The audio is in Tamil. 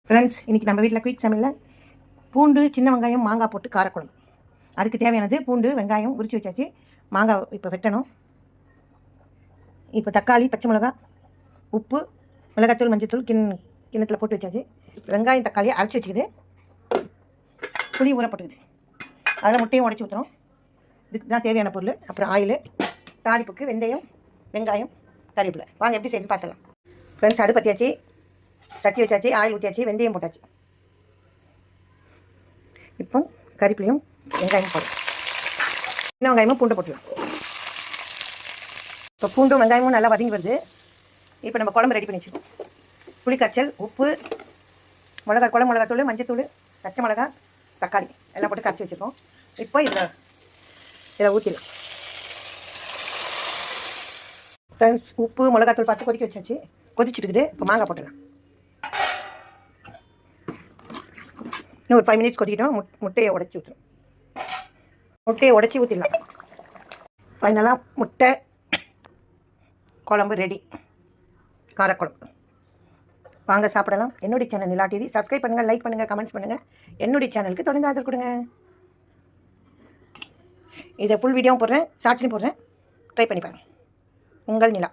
ஃப்ரெண்ட்ஸ், இன்றைக்கி நம்ம வீட்டில் குயிக் சமையலில் பூண்டு, சின்ன வெங்காயம், மாங்காய் போட்டு காரக்குழம்பு. அதுக்கு தேவையானது பூண்டு, வெங்காயம் உரித்து வச்சாச்சு. மாங்காய் இப்போ வெட்டணும். இப்போ தக்காளி, பச்சை மிளகா, உப்பு, மிளகாத்தூள், மஞ்சத்தூள் கிண்ணத்தில் போட்டு வச்சாச்சு. வெங்காயம் தக்காளியை அரைச்சி வச்சுக்குது. புளி ஊறப்பட்டுக்குது. அதில் முட்டையும் உடச்சி ஊற்றுறோம். இதுக்கு தான் தேவையான பொருள். அப்புறம் ஆயில், தாளிப்புக்கு வெந்தயம், வெங்காயம், கறிவேப்பிலை. வாங்க எப்படி செய்யணும்னு பார்த்துலாம். ஃப்ரெண்ட்ஸ், அடுப்பத்தியாச்சு, சட்டி வச்சாச்சு, ஆயில் ஊற்றியாச்சு, வெந்தயம் போட்டாச்சு. இப்போ கறிப்பிலையும் வெங்காயம் போடும். சின்ன வெங்காயமும் பூண்டை போட்டுலாம். இப்போ பூண்டும் வெங்காயமும் நல்லா வதங்கி வருது. இப்போ நம்ம குழம்பு ரெடி பண்ணி வச்சுருக்கோம். புளிக்கரைச்சல், உப்பு, குழம்பு மிளகாத்தூள், மஞ்சத்தூள், பச்சை மிளகா, தக்காளி எல்லாம் போட்டு கரைச்சி வச்சுருக்கோம். இப்போ இதில் ஊற்றிடலாம். ஃப்ரெண்ட்ஸ், உப்பு மிளகாத்தூள் பார்த்து கொதிக்க வச்சாச்சு. கொதிச்சுட்டுக்குது. இப்போ மாங்காய் போட்டுடலாம். இன்னும் ஒரு 5 மினிட்ஸ் கொதிக்கிட்டோம். முட்டையை உடச்சி ஊற்றணும். முட்டையை உடச்சி ஊற்றிடலாம். ஃபைனலாக முட்டை குழம்பு ரெடி. காரக்குழம்பு. வாங்க சாப்பிடலாம். என்னுடைய சேனல் நிலா டிவி. சப்ஸ்கிரைப் பண்ணுங்கள், லைக் பண்ணுங்கள், கமெண்ட்ஸ் பண்ணுங்கள். என்னுடைய சேனலுக்கு தொடர்ந்து ஆதரவு கொடுங்க. இதை ஃபுல் வீடியோவும் போடுறேன், ஷார்ட்ஸ்லையும் போடுறேன். ட்ரை பண்ணி பாருங்கள். உங்கள் நிலா.